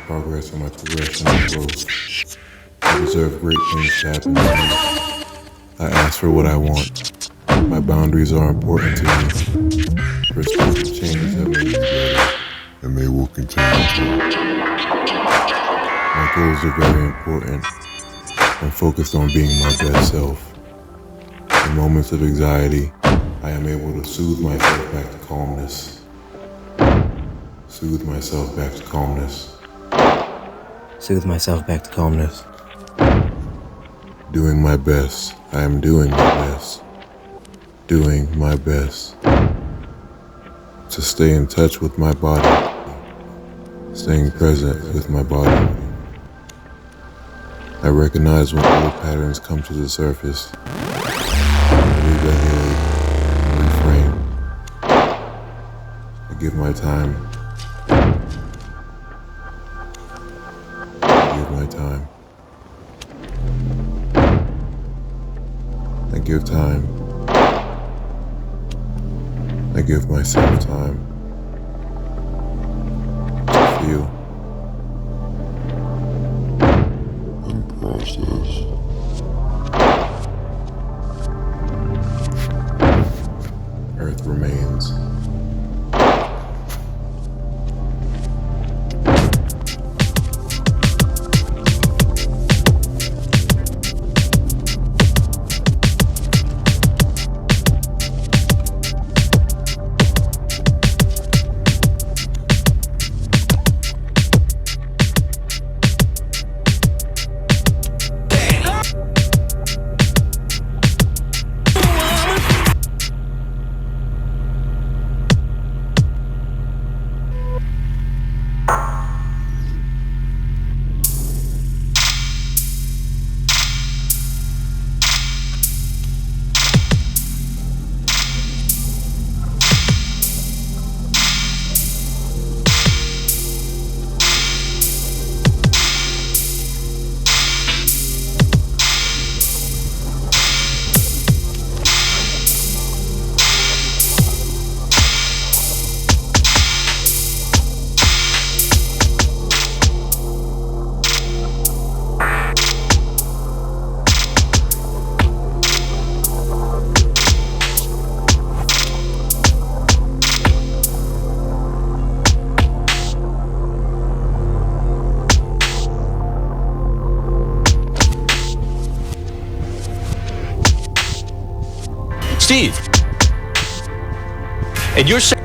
Progress on my progression and growth. I deserve great things to happen to me. I ask for what I want. My boundaries are important to me. Perspective changes have made me better, and they will continue to. My goals are very important. I'm focused on being my best self. In moments of anxiety, I am able to soothe myself back to calmness. Soothe myself back to calmness. Soothe myself back to calmness. Doing my best. I am doing my best. Doing my best. To stay in touch with my body. Staying present with my body. I recognize when old patterns come to the surface. I reevaluate and reframe. I give my time. Time. I give time. I give myself time to feel and process. Earth remains. Steve, and you're saying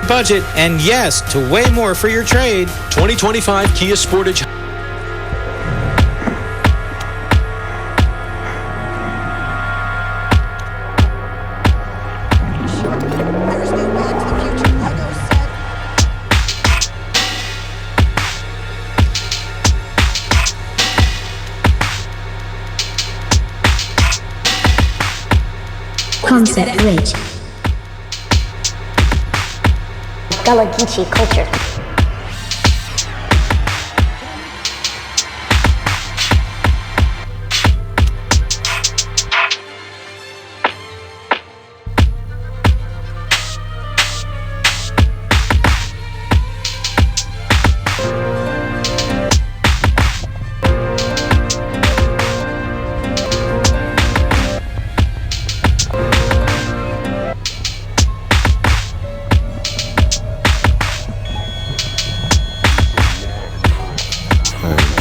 budget, and yes, to way more for your trade. 2025 Kia Sportage. Concept rich. Galagichi culture.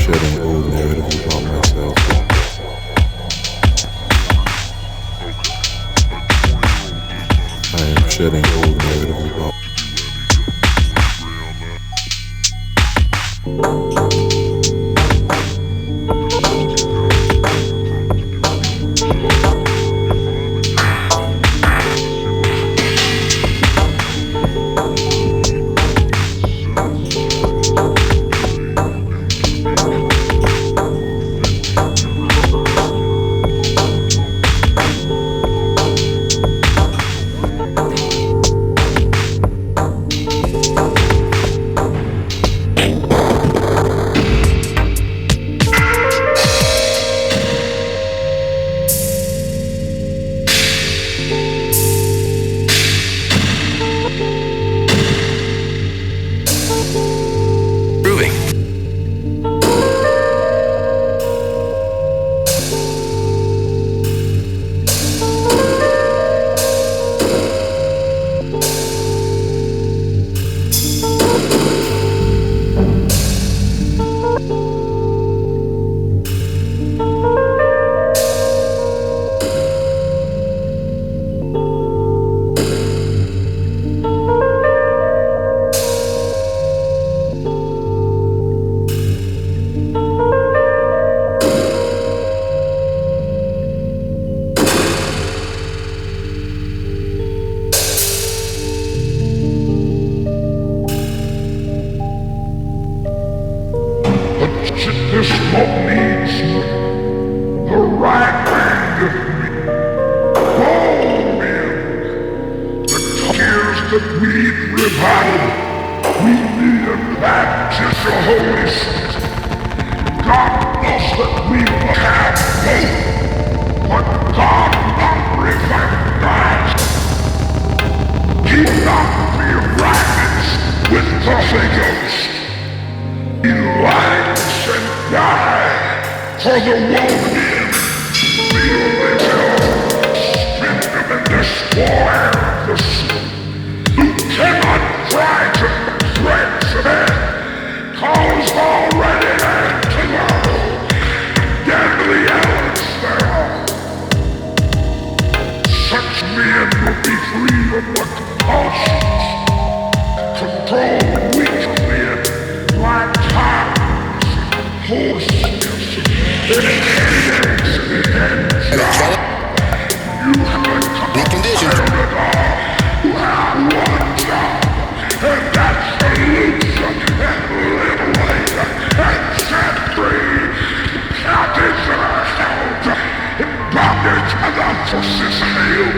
Shedding old narratives about myself. I am shedding old narratives about This smoke needs the right kind of me. Bold men, the tears that we revive. We need a baptism of Holy Spirit. God knows that we will have faith, but God not revive lives. He will not be rabbits with the Holy Ghost. He lights and dies for the wounded. Feel the hell, strip them and destroy the soul. You cannot try to threats of it, cause already and tomorrow, deadly elements thereof. Such men will be free of the compulsions, control the weak men like cows, horses, and headaches and head. You have a condition. You have one job. And that's to lose and liberate and set free the captives that are held in bondage of the forces of hell.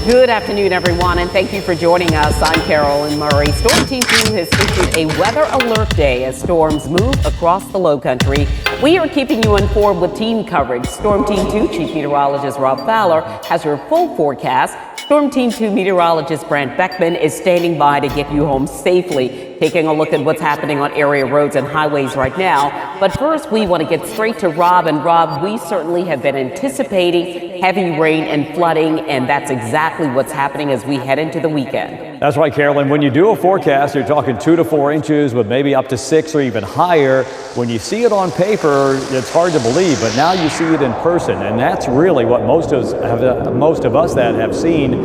Good afternoon, everyone, and thank you for joining us. I'm Carolyn Murray. Storm Team 2 has issued a weather alert day as storms move across the Lowcountry. We are keeping you informed with team coverage. Storm Team 2 Chief Meteorologist Rob Fowler has your full forecast. Storm Team 2 meteorologist Brant Beckman is standing by to get you home safely, taking a look at what's happening on area roads and highways right now. But first, we want to get straight to Rob. And Rob, we certainly have been anticipating heavy rain and flooding, and that's exactly what's happening as we head into the weekend. That's right, Carolyn. When you do a forecast, you're talking 2 to 4 inches with maybe up to 6 or even higher. When you see it on paper, it's hard to believe, but now you see it in person, and that's really what most of us that have seen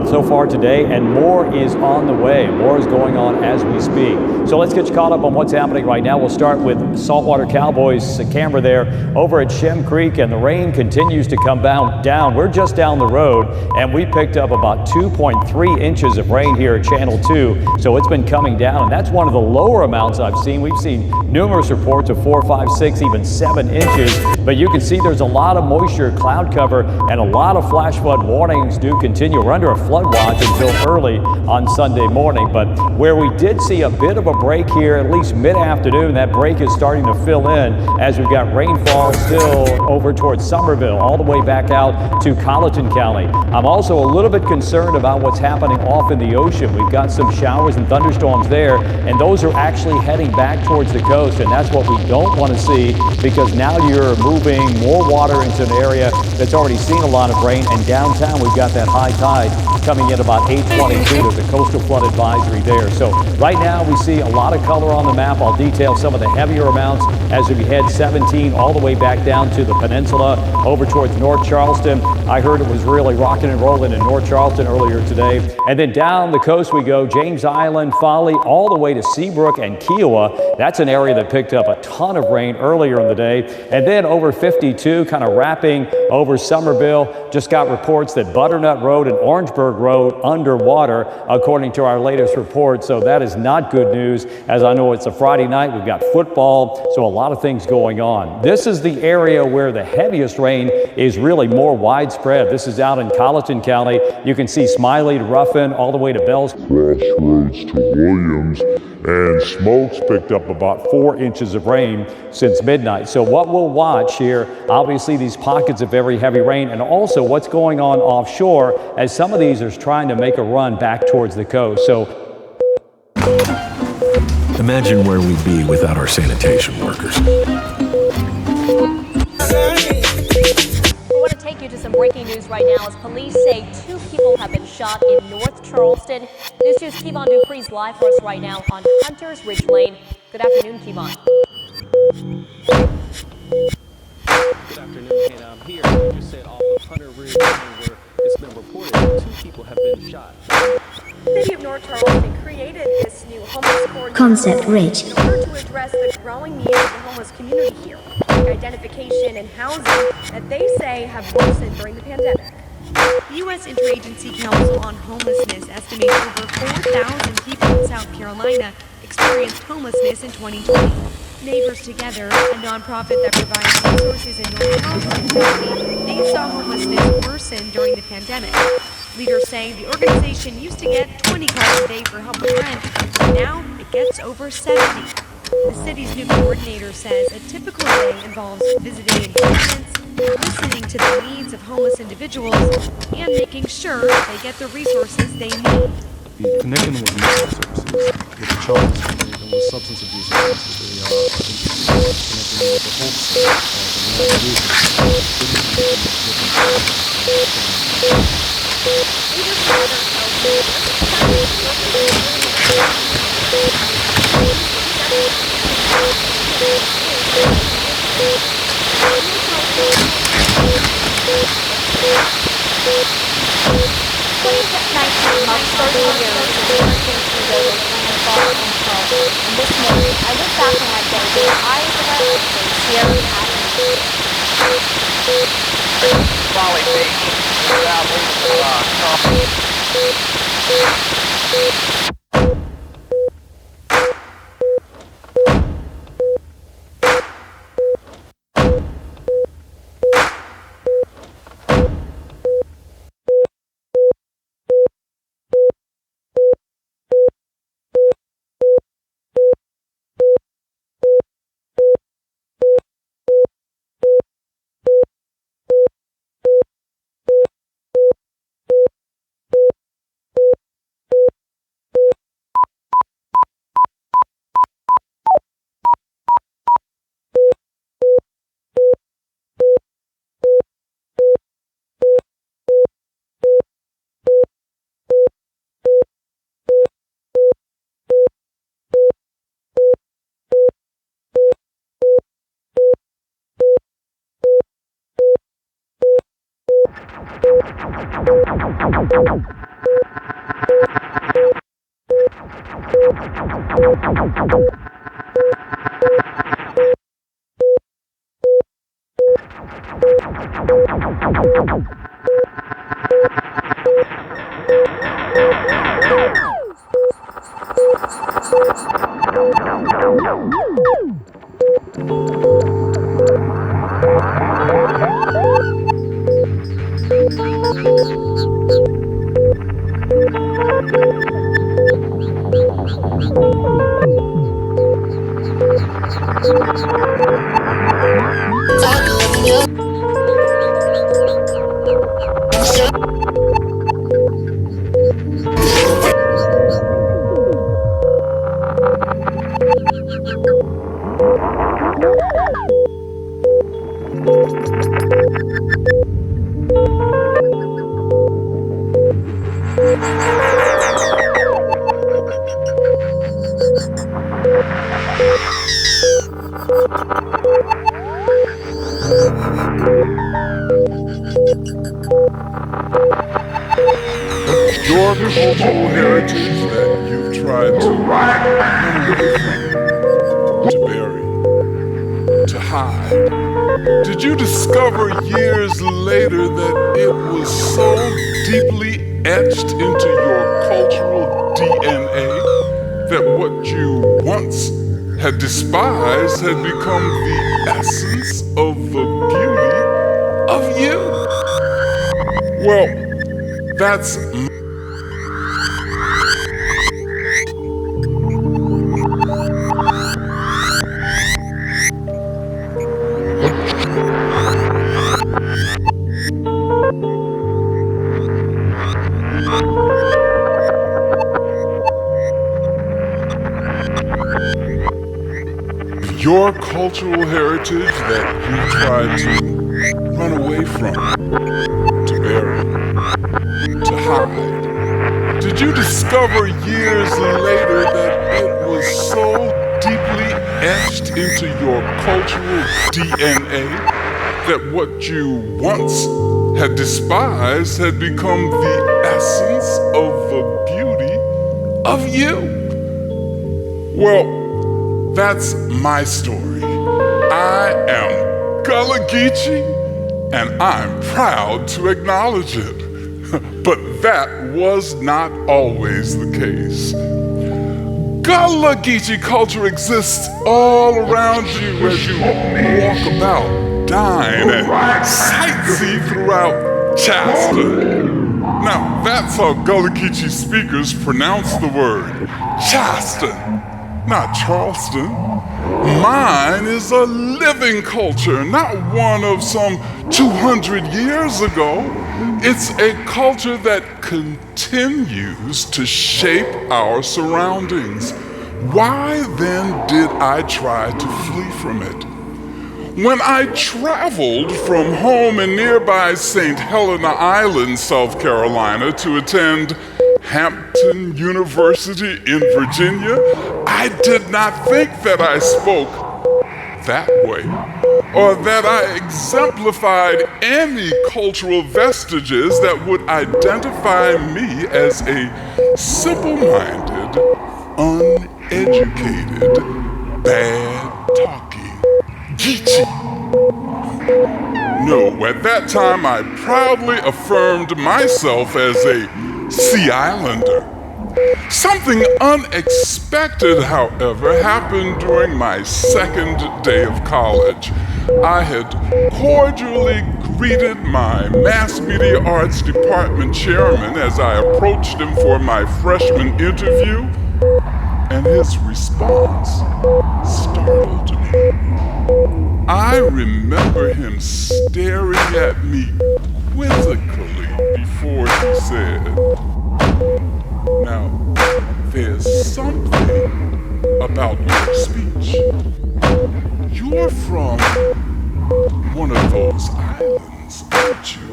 so far today, and more is on the way. More is going on as we speak. So let's get you caught up on what's happening right now. We'll start with Saltwater Cowboys camera there over at Shem Creek, and the rain continues to come down down. We're just down the road, and we picked up about 2.3 inches of rain here at Channel 2. So it's been coming down, and that's one of the lower amounts I've seen. We've seen numerous reports of 4, 5, 6, even 7 inches. But you can see there's a lot of moisture, cloud cover, and a lot of flash flood warnings do continue. We're under a flood watch until early on Sunday morning. But where we did see a bit of a break here, at least mid-afternoon, that break is starting to fill in as we've got rainfall still over towards Somerville, all the way back out to Colleton County. I'm also a little bit concerned about what's happening off in the ocean. We've got some showers and thunderstorms there, and those are actually heading back towards the coast, and that's what we don't want to see, because now you're moving more water into an area that's already seen a lot of rain. And downtown, we've got that high tide coming in about 8:22. There's a coastal flood advisory there. So right now we see a lot of color on the map. I'll detail some of the heavier amounts as we head 17 all the way back down to the peninsula over towards North Charleston. I heard it was really rocking and rolling in North Charleston earlier today. And then down the coast we go, James Island, Folly, all the way to Seabrook and Kiowa. That's an area that picked up a ton of rain earlier in the day. And then over 52, kind of wrapping over Somerville. Just got reports that Butternut Road and Orangeburg Road underwater, according to our latest report. So that is not good news, as I know it's a Friday night. We've got football, so a lot of things going on. This is the area where the heaviest rain is really more widespread. This is out in Colleton County. You can see Smiley to Ruffin, all the way to Bells Crossroads to Williams, and Smokes picked up about 4 inches of rain since midnight. So what we'll watch here, obviously these pockets of very heavy rain, and also what's going on offshore as some of these are trying to make a run back towards the coast. So imagine where we'd be without our sanitation workers. I want to take you to some breaking news right now as police say 2 people have been shot in North Charleston. News 2's Kevon Dupree's live for us right now on Hunters Ridge Lane. Good afternoon, Kevon. Good afternoon, Hannah. I'm here, like you said, off of Hunter Ridge Lane, where it's been reported that 2 people have been shot. The city of North Charleston created this new homeless coordinator Concept Ridge in order to address the growing needs of the homeless community here, like identification and housing that they say have worsened during the pandemic. The U.S. Interagency Council on Homelessness estimates over 4,000 people in South Carolina experienced homelessness in 2020. Neighbors Together, a nonprofit that provides resources in North Charleston County, they saw homelessness worsen during the pandemic. Leaders say the organization used to get 20 calls a day for help with rent, but now it gets over 70. The city's new coordinator says a typical day involves visiting encampments, listening to the needs of homeless individuals, and making sure they get the resources they need. Connecting them with mental services, with the Charleston and with substance abuse services, they are connecting them with the Hope Center, March 30 years since Hurricane Hugo was landfall in Charleston. And this morning, I look back on that day with the eyes of our listeners, Sierra Patton. Folly Beach, Charleston. Your cultural heritage that you've tried to run away from, to bury, to hide. Did you discover years later that it was so deeply etched into your cultural DNA that what you once had despised had become the essence of the beauty of you? Well, that's your cultural heritage that you tried to run away from, to bury, to hide. Did you discover years later that it was so deeply etched into your cultural DNA that what you once had despised had become the essence of the beauty of you? Well, that's my story. I am Gullah Geechee, and I'm proud to acknowledge it. But that was not always the case. Gullah Geechee culture exists all around you as you walk about, dine, and sightsee throughout Charleston. Now, that's how Gullah Geechee speakers pronounce the word Charleston, not Charleston. Mine is a living culture, not one of some 200 years ago. It's a culture that continues to shape our surroundings. Why then did I try to flee from it? When I traveled from home in nearby St. Helena Island, South Carolina, to attend Hampton University in Virginia, I did not think that I spoke that way, or that I exemplified any cultural vestiges that would identify me as a simple-minded, uneducated, bad-talking Geechee. No, at that time I proudly affirmed myself as a Sea Islander. Something unexpected, however, happened during my second day of college. I had cordially greeted my Mass Media Arts Department chairman as I approached him for my freshman interview, and his response startled me. I remember him staring at me quizzically before he said, "Now, there's something about your speech. You're from one of those islands, aren't you?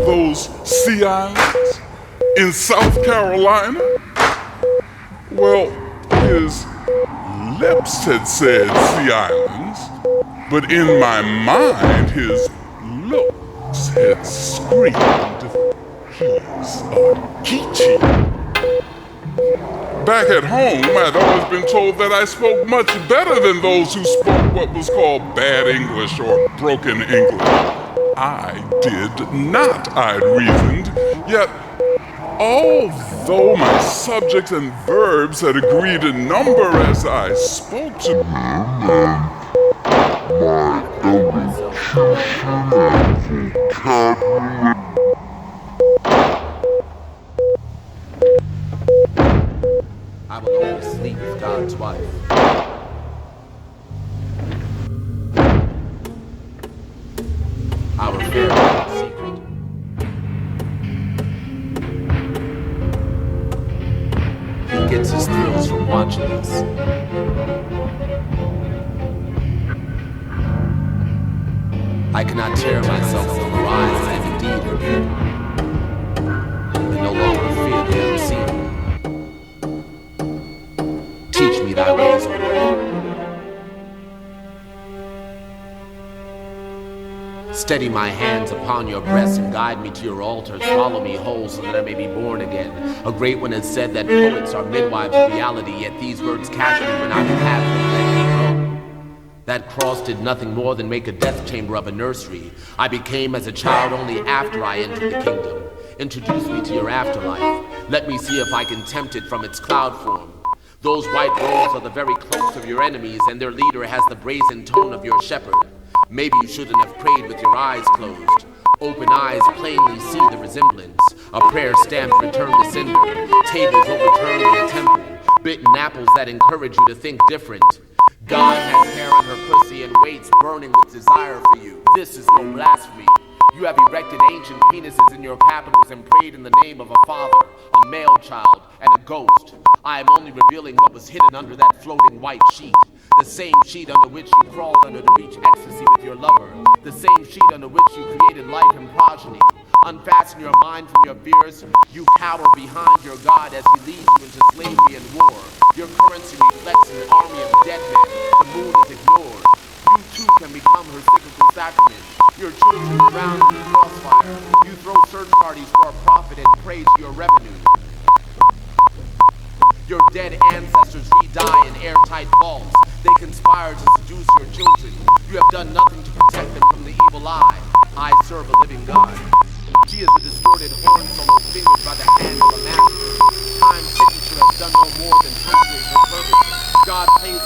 Those sea islands in South Carolina?" Well, his lips had said sea islands, but in my mind, his looks had screamed, "He's a Geechee." Back at home, I'd always been told that I spoke much better than those who spoke what was called bad English or broken English. I did not, I'd reasoned, yet although my subjects and verbs had agreed in number as I spoke to them, my elocution and vocabulary. I will only sleep with God's wife. Our affair is not secret. He gets his thrills from watching us. I cannot tear myself from her eyes. I am indeed her beauty. I no longer fear the unseen. Teach me thy ways, O Lord. Steady my hands upon your breast and guide me to your altar. Swallow me whole so that I may be born again. A great one has said that poets are midwives of reality, yet these words catch me when I would have them let me go. That cross did nothing more than make a death chamber of a nursery. I became as a child only after I entered the kingdom. Introduce me to your afterlife. Let me see if I can tempt it from its cloud form. Those white robes are the very cloaks of your enemies, and their leader has the brazen tone of your shepherd. Maybe you shouldn't have prayed with your eyes closed. Open eyes plainly see the resemblance. A prayer stamped return to sender. Tables overturned in a temple. Bitten apples that encourage you to think different. God has hair on her pussy and waits burning with desire for you. This is no blasphemy. You have erected ancient penises in your capitals and prayed in the name of a father, a male child, and a ghost. I am only revealing what was hidden under that floating white sheet. The same sheet under which you crawled under to reach ecstasy with your lover. The same sheet under which you created life and progeny. Unfasten your mind from your fears. You cower behind your God as he leads you into slavery and war. Your currency reflects an army of dead men. The moon is ignored. You too can become her cyclical sacrament. Your children drown in the crossfire. You throw search parties for a profit and pray to your revenue. Your dead ancestors re-die in airtight vaults. They conspire to seduce your children. You have done nothing to protect them from the evil eye. I serve a living God. She is a distorted horn solo fingered by the hand of a master. Time's signature has done no more than punctuate her purpose. God plays